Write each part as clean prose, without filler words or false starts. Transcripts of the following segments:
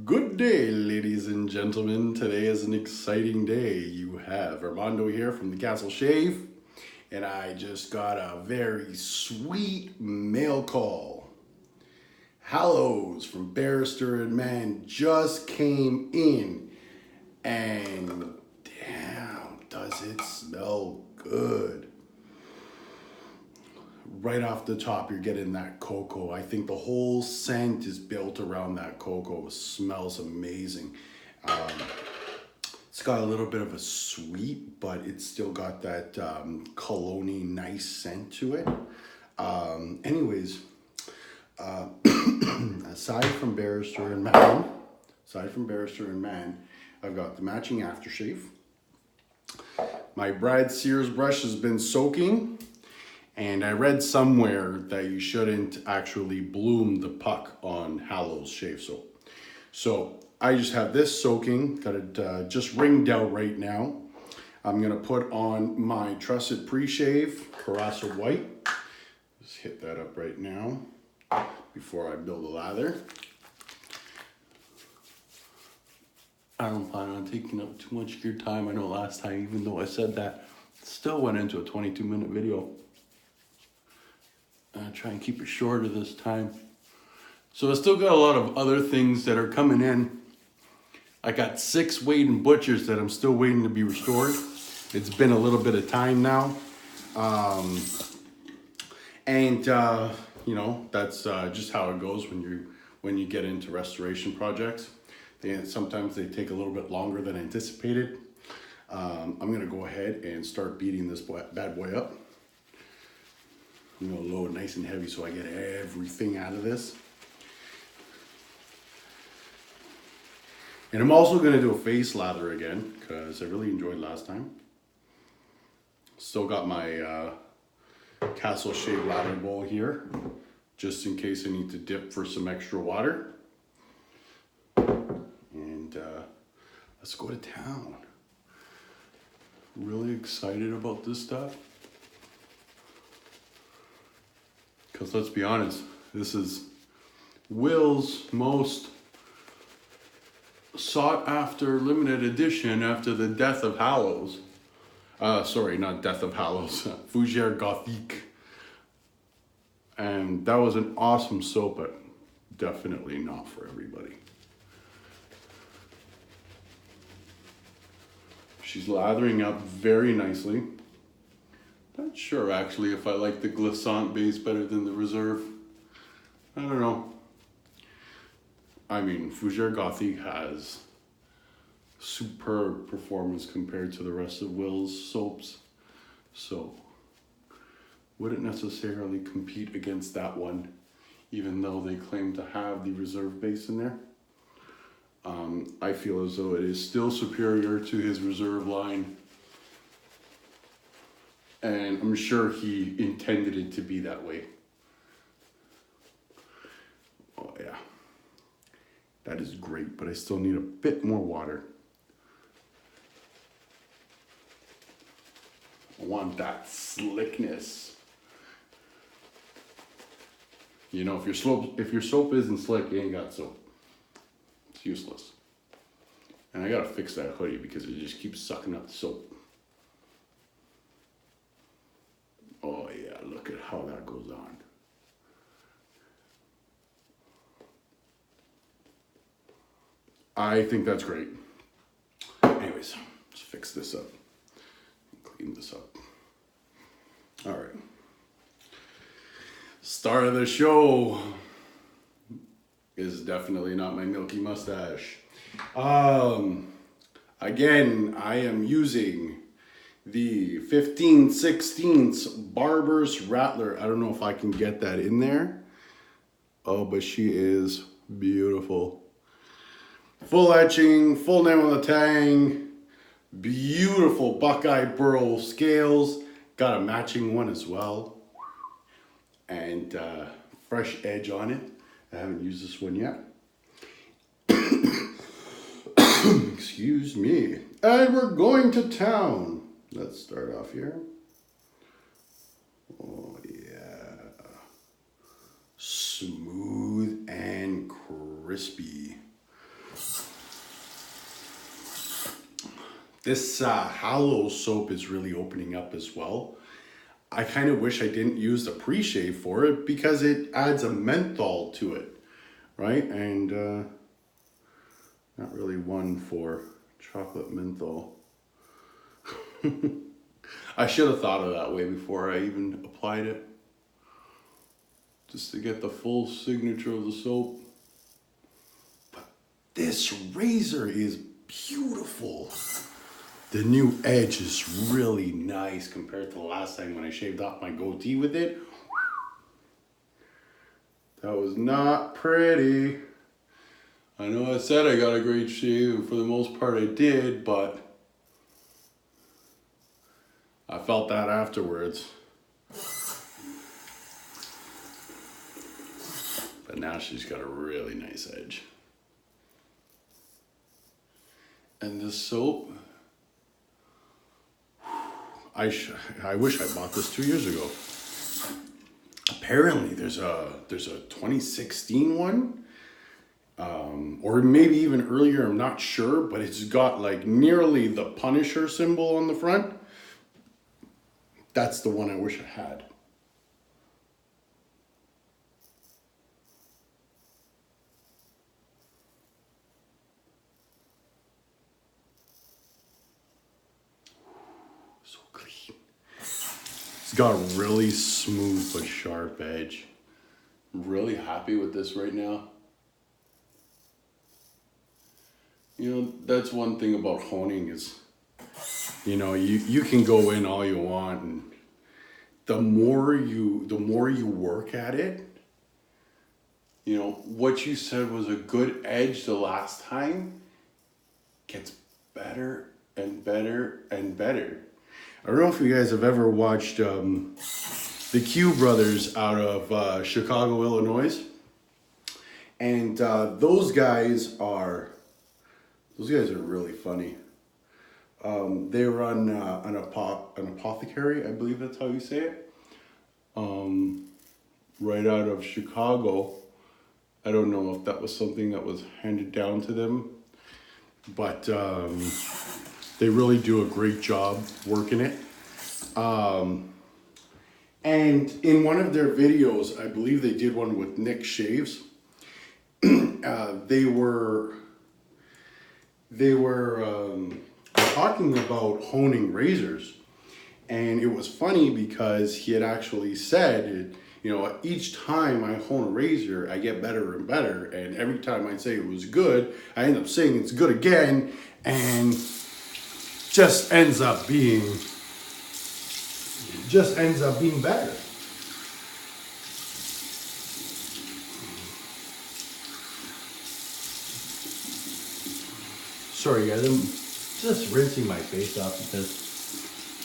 Good day, ladies and gentlemen. Today is an exciting day. You have Armando here from the Castle Shave, and I just got a very sweet mail call. Hallows from Barrister Mann just came in, and damn, does it smell good. Right off the top, you're getting that cocoa. I think the whole scent is built around that cocoa. It smells amazing. It's got a little bit of a sweet, but it's still got that cologne-y nice scent to it. Anyways, aside from Barrister and Mann, I've got the matching aftershave. My Brad Sears brush has been soaking. And I read somewhere that you shouldn't actually bloom the puck on Hallows shave soap. So I just have this soaking, got it just ringed out right now. I'm gonna put on my trusted Preshave Proraso white. Just hit that up right now before I build a lather. I don't plan on taking up too much of your time. I know last time, even though I said that, still went into a 22-minute video. Try and keep it shorter this time. So I still got a lot of other things that are coming in. I got 6 waiting butchers that I'm still waiting to be restored. It's been a little bit of time now. You know, that's just how it goes when you get into restoration projects. Sometimes they take a little bit longer than anticipated. I'm gonna go ahead and start beating this bad boy up. You know, low, nice and heavy, so I get everything out of this. And I'm also gonna do a face lather again, because I really enjoyed last time. Still got my Castle Shave lather bowl here, just in case I need to dip for some extra water. And let's go to town. Really excited about this stuff. Because let's be honest, this is Will's most sought after limited edition after the death of Hallows. Sorry, not death of Hallows, Fougere Gothique. And that was an awesome soap, but definitely not for everybody. She's lathering up very nicely. Not sure actually if I like the Glissant base better than the Reserve. I don't know. I mean, Fougere Gothique has superb performance compared to the rest of Will's soaps. So, wouldn't necessarily compete against that one, even though they claim to have the Reserve base in there. I feel as though it is still superior to his Reserve line. And I'm sure he intended it to be that way. Oh yeah. That is great, but I still need a bit more water. I want that slickness. You know, if your soap isn't slick, you ain't got soap. It's useless. And I gotta fix that hoodie because it just keeps sucking up the soap. Oh yeah, look at how that goes on. I think that's great. Anyways, let's fix this up. Clean this up. All right. Start of the show is definitely not my milky mustache. Again, I am using the 15/16 Barbers Rattler. I don't know if I can get that in there. Oh, but she is beautiful. Full etching, full name on the tang. Beautiful Buckeye Burl scales. Got a matching one as well. And fresh edge on it. I haven't used this one yet. Excuse me. And we're going to town. Let's start off here. Oh yeah. Smooth and crispy. This Hallows soap is really opening up as well. I kind of wish I didn't use the Preshave for it because it adds a menthol to it, right? And not really one for chocolate menthol. I should have thought of that way before I even applied it. Just to get the full signature of the soap. But this razor is beautiful. The new edge is really nice compared to the last time when I shaved off my goatee with it. That was not pretty. I know I said I got a great shave, and for the most part I did, but I felt that afterwards. But now she's got a really nice edge. And this soap, I wish I bought this 2 years ago. Apparently there's a 2016 one, or maybe even earlier, I'm not sure, but it's got like nearly the Punisher symbol on the front. That's the one I wish I had. So clean. It's got a really smooth but sharp edge. I'm really happy with this right now. You know, that's one thing about honing is, you know, you can go in all you want, and the more you work at it, you know, what you said was a good edge the last time gets better and better and better. I don't know if you guys have ever watched the Q brothers out of Chicago, Illinois. And those guys are really funny. They run an apothecary, I believe that's how you say it, right out of Chicago. I don't know if that was something that was handed down to them, but they really do a great job working it. And in one of their videos, I believe they did one with Nick Shaves, they were talking about honing razors, and it was funny because he had actually said, you know, each time I hone a razor, I get better and better, and every time I'd say it was good, I end up saying it's good again, and just ends up being better. Sorry guys, I'm just rinsing my face off because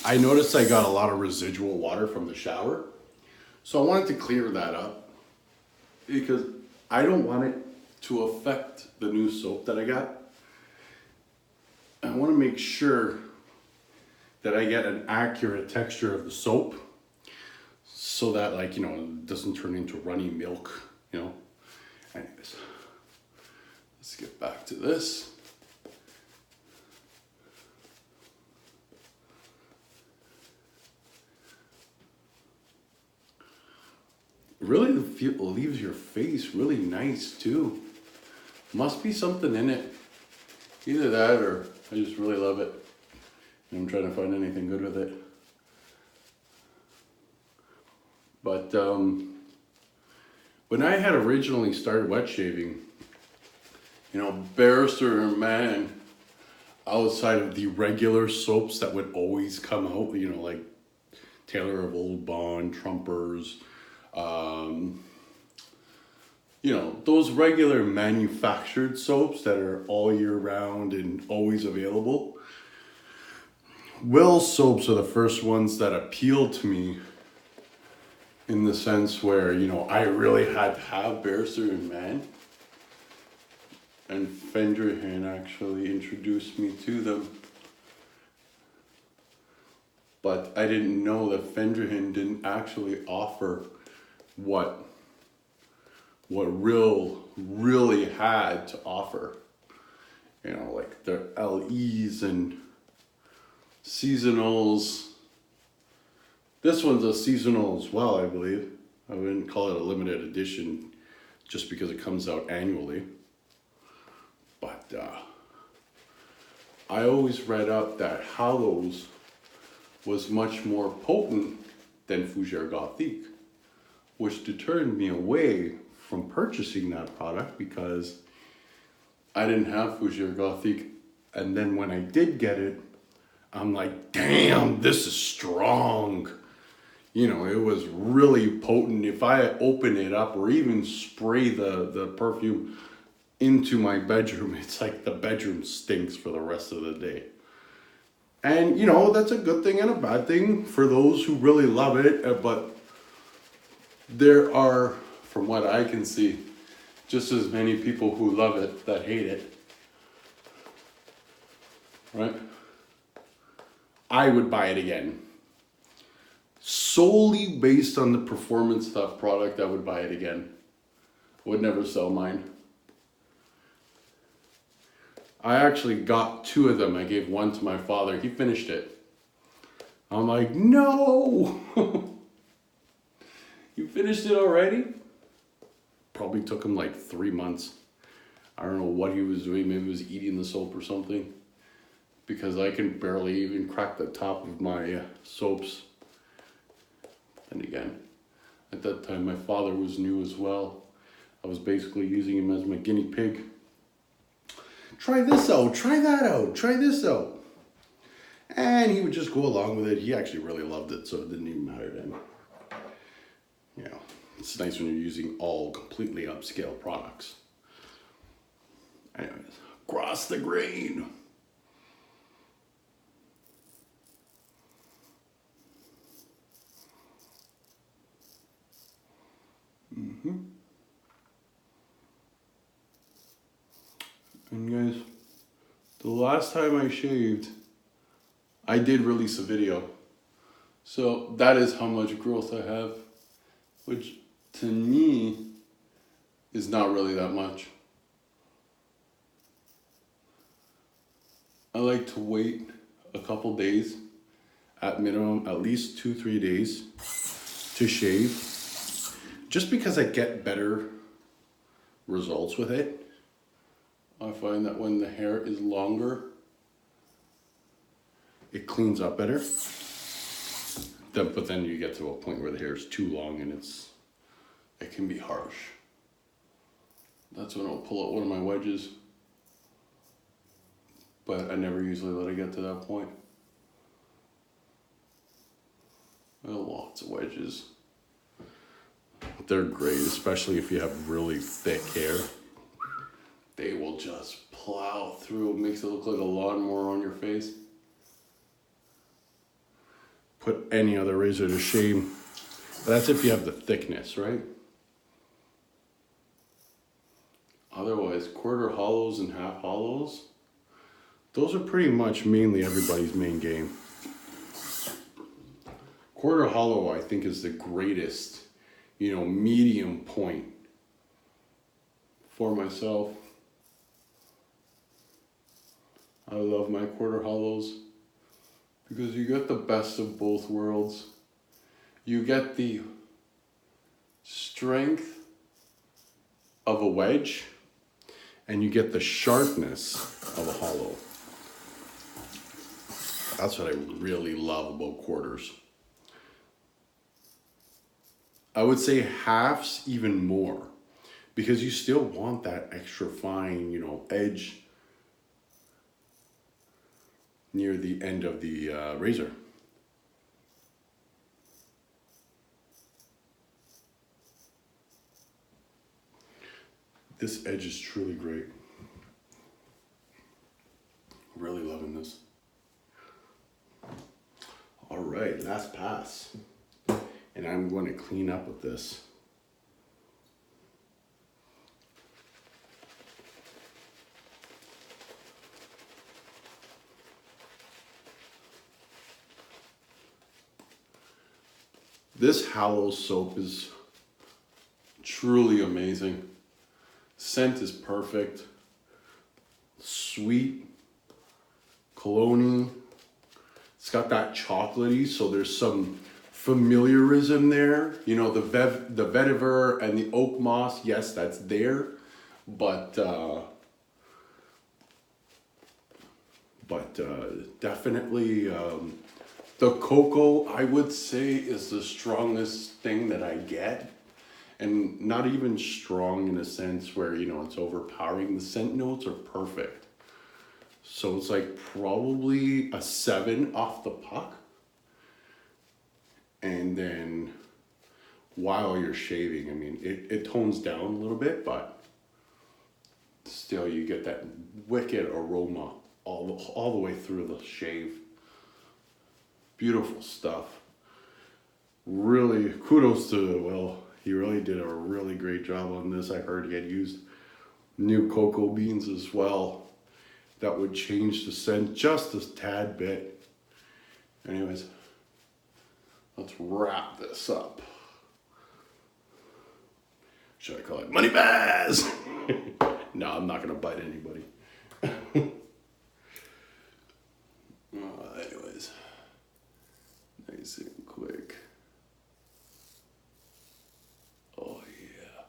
I noticed I got a lot of residual water from the shower. So I wanted to clear that up because I don't want it to affect the new soap that I got. I want to make sure that I get an accurate texture of the soap so that, like, you know, it doesn't turn into runny milk, you know. Anyways, let's get back to this. It really leaves your face really nice too. Must be something in it. Either that or I just really love it. And I'm trying to find anything good with it. But when I had originally started wet shaving, you know, Barrister Mann, outside of the regular soaps that would always come out, you know, like Taylor of Old Bond, Trumpers, you know, those regular manufactured soaps that are all year round and always available. Will's soaps are the first ones that appealed to me in the sense where, you know, I really had to have Barrister Mann. And Fenderhan actually introduced me to them. But I didn't know that Fenderhan didn't actually offer what really had to offer. You know, like their LEs and seasonals. This one's a seasonal as well, I believe. I wouldn't call it a limited edition just because it comes out annually. But I always read up that Hallows was much more potent than Fougere Gothique, which deterred me away from purchasing that product because I didn't have Fougere Gothique. And then when I did get it, I'm like, damn, this is strong. You know, it was really potent. If I open it up or even spray the perfume into my bedroom, it's like the bedroom stinks for the rest of the day. And, you know, that's a good thing and a bad thing for those who really love it. But there are, from what I can see, just as many people who love it that hate it. Right? I would buy it again. Solely based on the performance stuff product, I would buy it again. Would never sell mine. I actually got 2 of them. I gave one to my father. He finished it. I'm like, no! You finished it already? Probably took him like 3 months. I don't know what he was doing. Maybe he was eating the soap or something. Because I can barely even crack the top of my soaps. And again, at that time my father was new as well. I was basically using him as my guinea pig. Try this out, try that out, try this out. And he would just go along with it. He actually really loved it, so it didn't even matter to him. You know, it's nice when you're using all completely upscale products. Anyways, across the grain. And guys, the last time I shaved, I did release a video. So that is how much growth I have, which to me is not really that much. I like to wait a couple days, at minimum, at least 2-3 days to shave, just because I get better results with it. I find that when the hair is longer, it cleans up better. But then you get to a point where the hair is too long and it can be harsh. That's when I'll pull out one of my wedges. But I never usually let it get to that point. I have lots of wedges. They're great, especially if you have really thick hair. They will just plow through. It makes it look like a lawnmower on your face. Put any other razor to shame. But that's if you have the thickness, right? Otherwise, quarter hollows and half hollows, those are pretty much mainly everybody's main game. Quarter hollow, I think, is the greatest, medium point for myself. I love my quarter hollows because you get the best of both worlds. You get the strength of a wedge and you get the sharpness of a hollow. That's what I really love about quarters. I would say halves even more because you still want that extra fine, edge near the end of the razor. This edge is truly great. Really loving this. All right, last pass. And I'm going to clean up with this. This Hallows soap is truly amazing. Scent is perfect. Sweet, cologne-y. got that chocolatey, so there's some familiarism there. You know, the vetiver and the oak moss, yes, that's there, but definitely the cocoa, I would say, is the strongest thing that I get. And not even strong in a sense where, you know, it's overpowering. The scent notes are perfect. So it's like probably a 7 off the puck. And then while you're shaving, I mean, it tones down a little bit, but still you get that wicked aroma all the way through the shave. Beautiful stuff. Really, kudos to Will. He really did a really great job on this. I heard he had used new cocoa beans as well. That would change the scent just a tad bit. Anyways, let's wrap this up. Should I call it Money Baz? No, I'm not gonna bite anybody. Anyways, nice and quick. Oh yeah.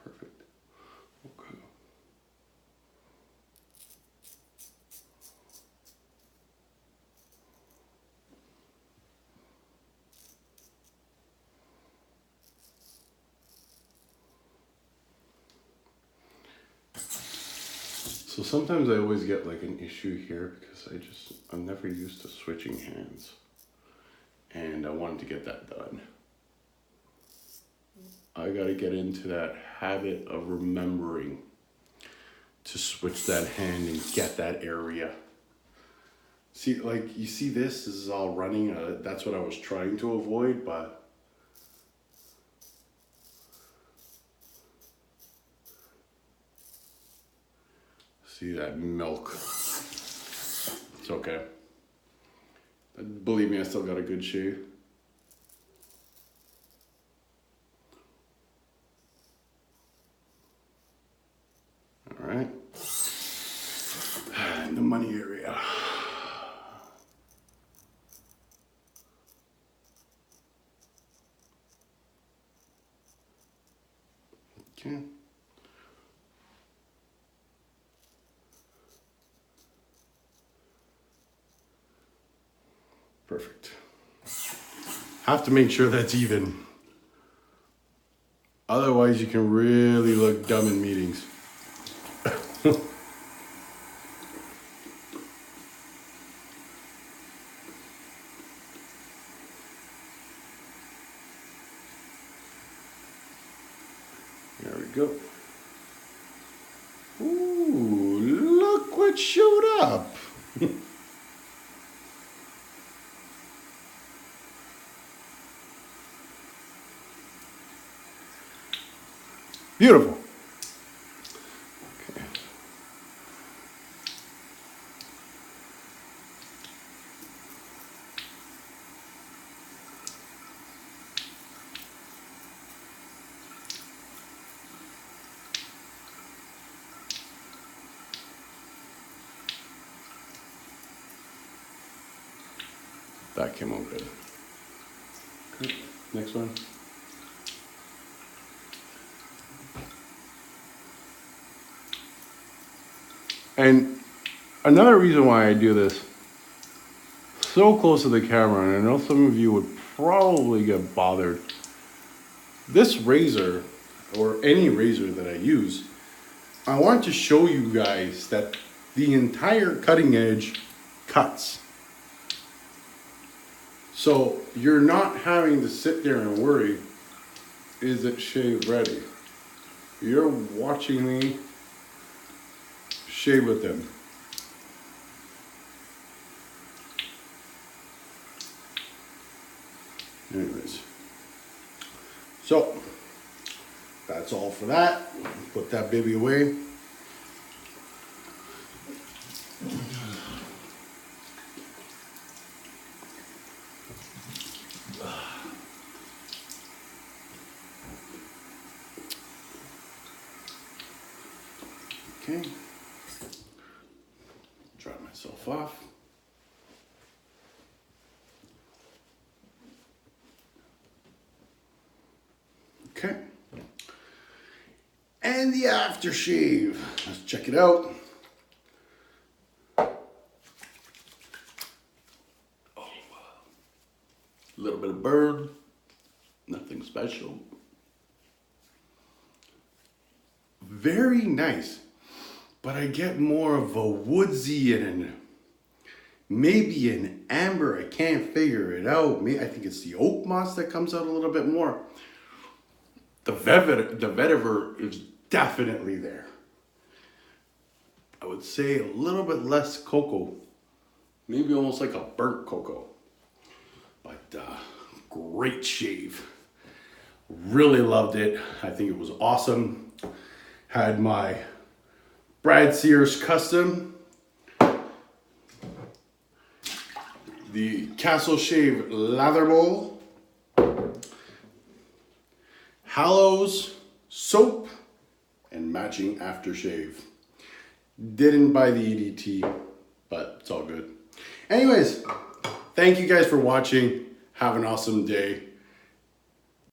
Perfect. Okay. So sometimes I always get like an issue here because I'm never used to switching hands. And I wanted to get that done. I gotta get into that habit of remembering to switch that hand and get that area. See, like, you see this is all running. That's what I was trying to avoid, but see that milk. It's okay. Believe me, I still got a good shave. All right. And the money area. Okay. Perfect. Have to make sure that's even. Otherwise, you can really look dumb in meetings. There we go. Ooh, look what showed up. Beautiful. Okay. That came out good. Okay. Next one. And Another reason why I do this so close to the camera, and I know some of you would probably get bothered. This razor, or any razor that I use, I want to show you guys that the entire cutting edge cuts. So you're not having to sit there and worry, is it shave ready? You're watching me shave with them. Anyways, so that's all for that. Put that baby away. Okay, dry myself off. Okay, and the aftershave. Let's check it out. Oh, a little bit of burn, nothing special. Very nice, but I get more of a woodsy and maybe an amber. I can't figure it out. I think it's the oak moss that comes out a little bit more. The vetiver is definitely there. I would say a little bit less cocoa, maybe almost like a burnt cocoa, but great shave. Really loved it. I think it was awesome. Had my Brad Sears custom, the Castle Shave Lather Bowl, Hallows soap, and matching aftershave. Didn't buy the EDT, but it's all good. Anyways, thank you guys for watching. Have an awesome day.